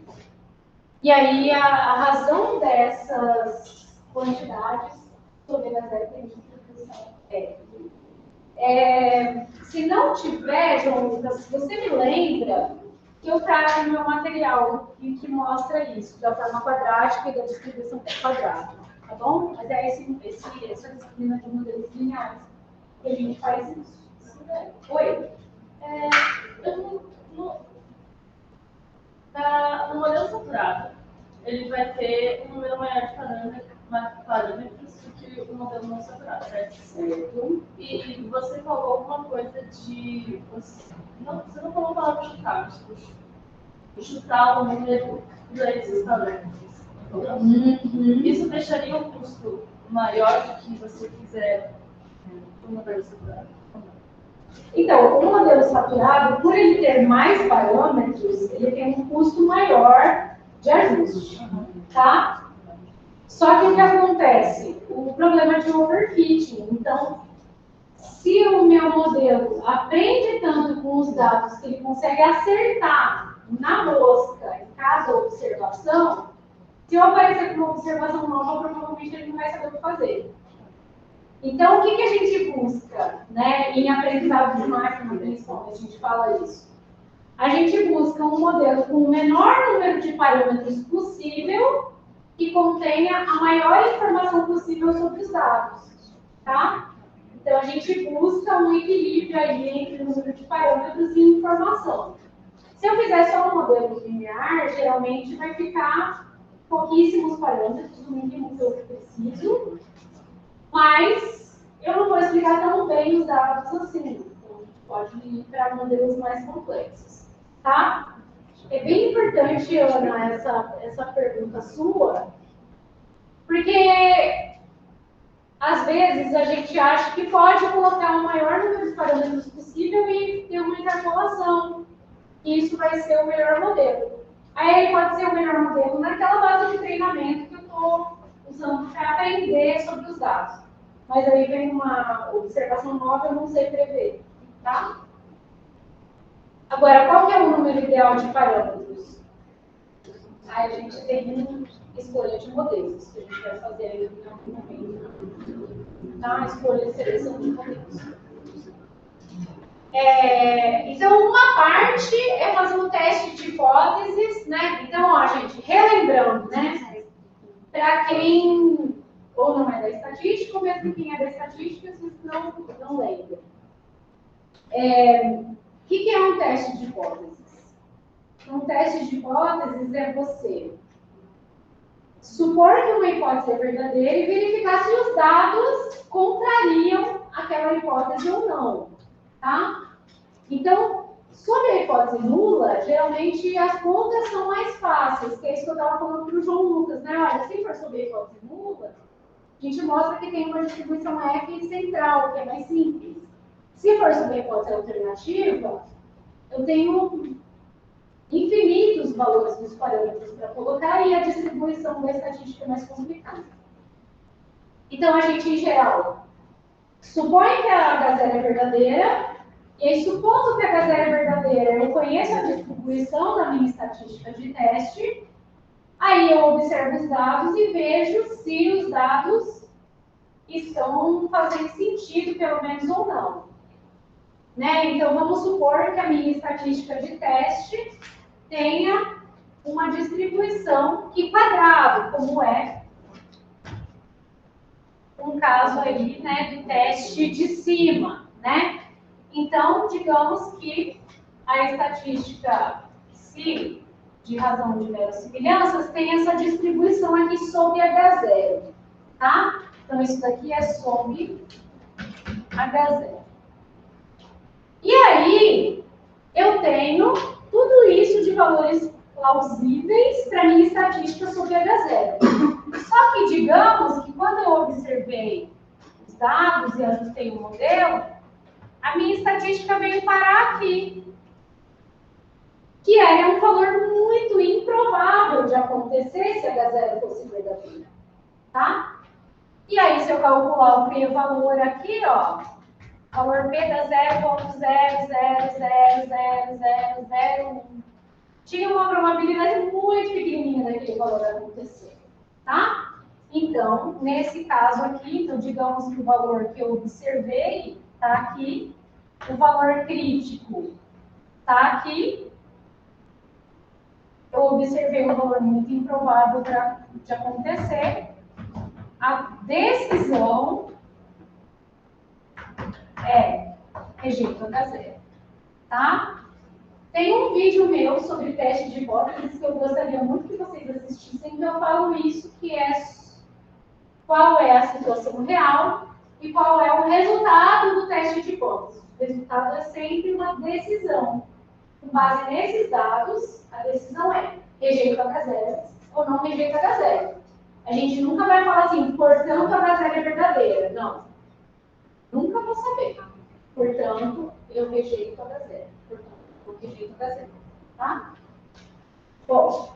A: E aí a razão dessas quantidades sobre a zero tem distribuição se não tiver, João Lucas, você me lembra que eu trago no meu material e que mostra isso, da forma quadrática e da distribuição quadrada, tá bom? Mas é essa disciplina de modelos lineares que a gente faz isso. Oi?
F: No modelo saturado, ele vai ter um número maior de parâmetros do que o modelo não saturado, certo?
A: Certo.
F: E você falou alguma coisa de... Você não falou a palavra chutar, mas chutar o número desses parâmetros. Isso deixaria um custo maior do que você quiser no modelo saturado?
A: Então, o modelo saturado, por ele ter mais parâmetros, ele tem um custo maior de ajuste, tá? Só que o que acontece? O problema de overfitting. Então, se o meu modelo aprende tanto com os dados que ele consegue acertar na mosca em cada observação, se eu aparecer com uma observação nova, provavelmente ele não vai saber o que fazer. Então, o que a gente busca, né, em aprendizado de máquina, principalmente, a gente fala isso? A gente busca um modelo com o menor número de parâmetros possível que contenha a maior informação possível sobre os dados, tá? Então, a gente busca um equilíbrio aí entre o número de parâmetros e informação. Se eu fizer só um modelo linear, geralmente vai ficar pouquíssimos parâmetros, o mínimo que eu preciso, mas eu não vou explicar tão bem os dados assim. Então, a gente pode ir para modelos mais complexos, tá? É bem importante, Ana, essa pergunta sua, porque às vezes a gente acha que pode colocar o maior número de parâmetros possível e ter uma interpolação. E isso vai ser o melhor modelo. Aí ele pode ser o melhor modelo naquela base de treinamento que eu estou usando para aprender sobre os dados. Mas aí vem uma observação nova, eu não sei prever, tá? Agora, qual que é o número ideal de parâmetros? Aí a gente tem escolha de modelos, que a gente vai fazer aí em algum momento. Tá? Escolha e seleção de modelos. Então, uma parte é fazer um teste de hipóteses, né? Então, ó, gente, relembrando, né? Para quem ou não é da estatística, ou mesmo quem é da estatística, vocês não lembram. O que é um teste de hipóteses? Um teste de hipóteses é você supor que uma hipótese é verdadeira e verificar se os dados contrariam aquela hipótese ou não, tá? Então, sobre a hipótese nula, geralmente as contas são mais fáceis, que é isso que eu estava falando para o João Lucas, né? Olha, se for sobre a hipótese nula, a gente mostra que tem uma distribuição F central, que é mais simples. Se for sobre a hipótese alternativa, eu tenho infinitos valores dos parâmetros para colocar e a distribuição da estatística é mais complicada. Então, a gente, em geral, supõe que a H0 é verdadeira, e aí, supondo que a H0 é verdadeira, eu conheço a distribuição da minha estatística de teste, aí eu observo os dados e vejo se os dados estão fazendo sentido, pelo menos, ou não. Né? Então, vamos supor que a minha estatística de teste tenha uma distribuição que quadrado, como é um caso aí, né, do teste de cima, né? Então, digamos que a estatística psi, de razão de verossimilhanças, tem essa distribuição aqui sobre H0, tá? Então, isso daqui é sobre H0. E aí, eu tenho tudo isso de valores plausíveis para minha estatística sobre H0. Só que, digamos que quando eu observei os dados e ajustei o modelo, a minha estatística veio parar aqui, que era um valor muito improvável de acontecer se H0 fosse verdadeiro, tá? E aí, se eu calcular o p-valor aqui, ó, valor P dá 0,000000001. Tinha uma probabilidade muito pequenininha daquele valor acontecer, tá? Então, nesse caso aqui, então, digamos que o valor que eu observei está aqui, o valor crítico está aqui. Eu observei um valor muito improvável de acontecer. A decisão é rejeito H0, tá? Tem um vídeo meu sobre teste de hipóteses que eu gostaria muito que vocês assistissem, que eu falo isso, que é qual é a situação real e qual é o resultado do teste de hipóteses. O resultado é sempre uma decisão. Com base nesses dados, a decisão é rejeito H0 ou não rejeito H0. A gente nunca vai falar assim, portanto, a H0 é verdadeira. Não. Nunca vou saber. Portanto, eu rejeito H0. Portanto, eu rejeito H0. Tá? Bom.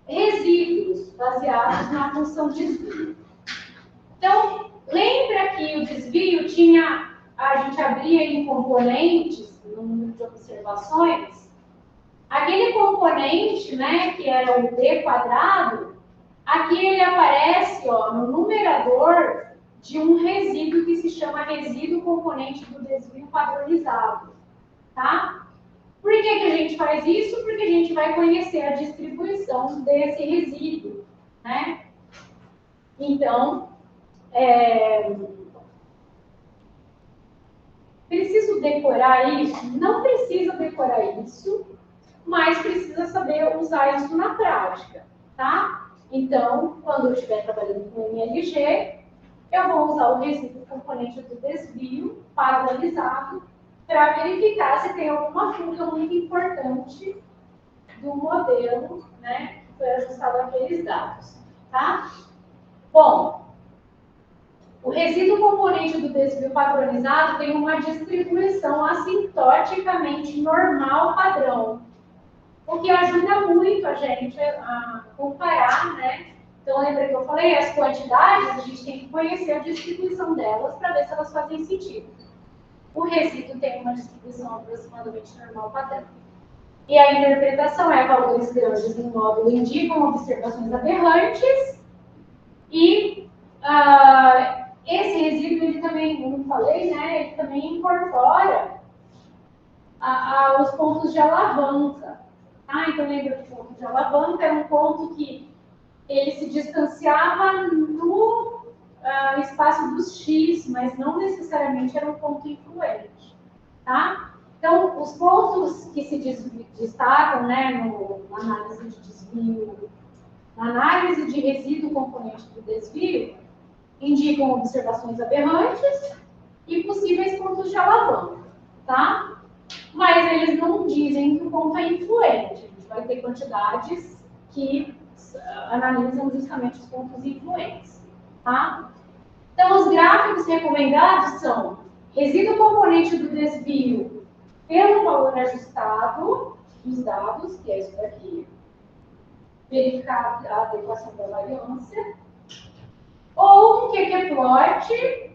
A: Resíduos baseados na função desvio. Então, lembra que o desvio tinha, a gente abria em componentes, no número de observações, aquele componente, né, que era o d quadrado, aqui ele aparece, ó, no numerador de um resíduo que se chama resíduo componente do desvio padronizado, tá? Por que que a gente faz isso? Porque a gente vai conhecer a distribuição desse resíduo, né? Então, preciso decorar isso? Não precisa decorar isso, mas precisa saber usar isso na prática, tá? Então, quando eu estiver trabalhando com MLG, eu vou usar o resíduo componente do desvio padronizado para verificar se tem alguma fuga muito importante do modelo, né, que foi ajustado aqueles dados, tá? Bom, o resíduo componente do desvio padronizado tem uma distribuição assintoticamente normal padrão, o que ajuda muito a gente a comparar, né? Então, lembra que eu falei, as quantidades, a gente tem que conhecer a distribuição delas para ver se elas fazem sentido. O resíduo tem uma distribuição aproximadamente normal padrão. E a interpretação é valores grandes em módulo indicam observações aberrantes e esse resíduo, ele também, como eu falei, né, ele também incorpora os pontos de alavanca. Tá? Então, lembra que o ponto de alavanca é um ponto que ele se distanciava no espaço dos X, mas não necessariamente era um ponto influente. Tá? Então, os pontos que se destacam, né, na análise de desvio, na análise de resíduo componente do desvio, indicam observações aberrantes e possíveis pontos de alavanca, tá? Mas eles não dizem que o ponto é influente. A gente vai ter quantidades que analisam justamente os pontos influentes, tá? Então, os gráficos recomendados são resíduo componente do desvio pelo valor ajustado dos dados, que é isso daqui, verificar a adequação da variância, ou um QQ-plot,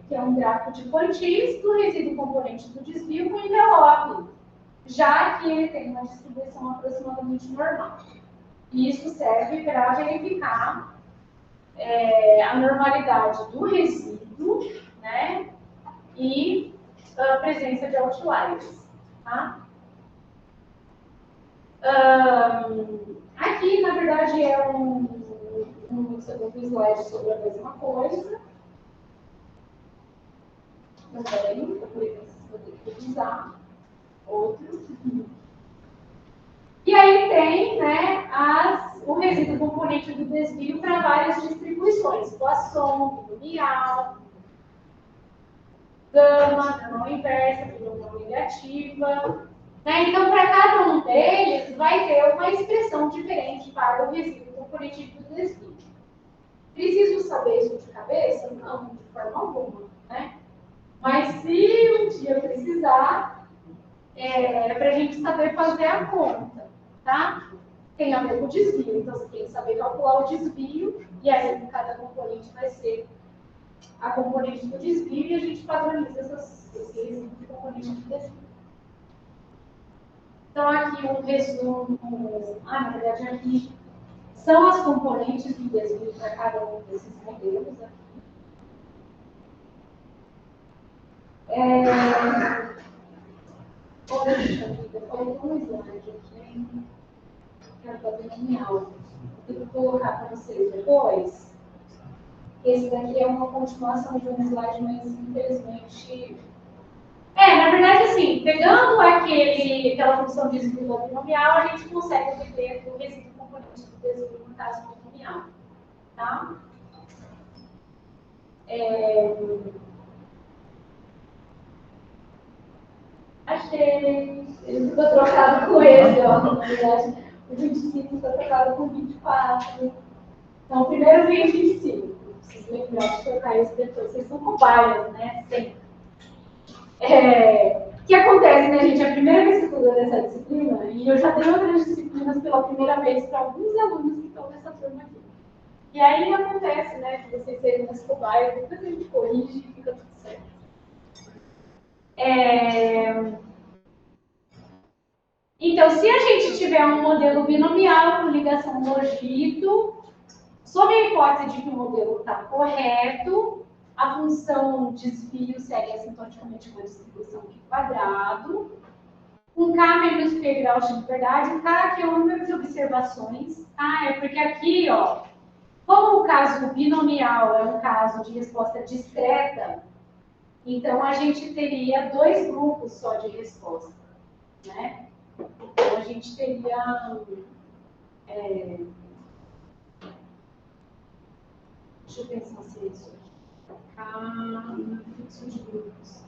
A: que é um gráfico de quantis, do resíduo componente do desvio com envelope, já que ele tem uma distribuição aproximadamente normal. E isso serve para verificar a normalidade do resíduo, né, e a presença de outliers. Tá? Aqui, na verdade, é um segundo slide sobre a mesma coisa. Mas peraí, eu vou ter que utilizar outro. E aí tem, né, o resíduo componente do desvio para várias distribuições. Poisson, binomial, gama inversa, gama negativa. Né? Então, para cada um deles, vai ter uma expressão diferente para o resíduo componente do desvio. Preciso saber isso de cabeça? Não, de forma alguma. Né? Mas se um dia precisar, é para a gente saber fazer a conta. Tá? Tem a ver com o desvio, então você tem que saber calcular o desvio, e aí cada componente vai ser a componente do desvio e a gente padroniza esse componente de desvio. Então, aqui um resumo. Na verdade, aqui são as componentes do desvio para cada um desses modelos. Poxa vida, faltou um slide aqui. Quero fazer binomial. Eu vou colocar para vocês depois. Esse daqui é uma continuação de um slide, mas infelizmente. Na verdade, assim, pegando aquela função de desvio binomial, a gente consegue obter o resíduo componente do desvio no caso binomial. Tá? Achei. Ele ficou trocado com esse, ó. Na verdade, o 25 ficou trocado com 24. Então, primeiro vem o 25. Preciso lembrar de trocar isso depois. Vocês são cobaias, né? Sempre. O que acontece, né, gente? É a primeira vez que eu estudo nessa disciplina, e eu já dei outras disciplinas pela primeira vez para alguns alunos que estão nessa turma aqui. E aí acontece, né, que vocês serem as cobaias, depois a gente corrige e fica tudo certo. Então, se a gente tiver um modelo binomial com ligação logito, sob a hipótese de que o modelo está correto, a função desvio segue assintoticamente uma distribuição de quadrado. Um K menos P grau de liberdade. K aqui é o número de observações. É porque aqui, ó, como o caso binomial é um caso de resposta discreta, então a gente teria 2 grupos só de resposta, né? Então a gente teria... Deixa eu pensar se é isso aqui. Fluxo de grupos.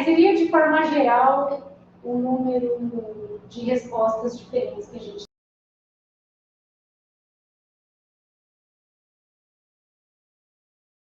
A: Seria de forma geral o número de respostas diferentes que a gente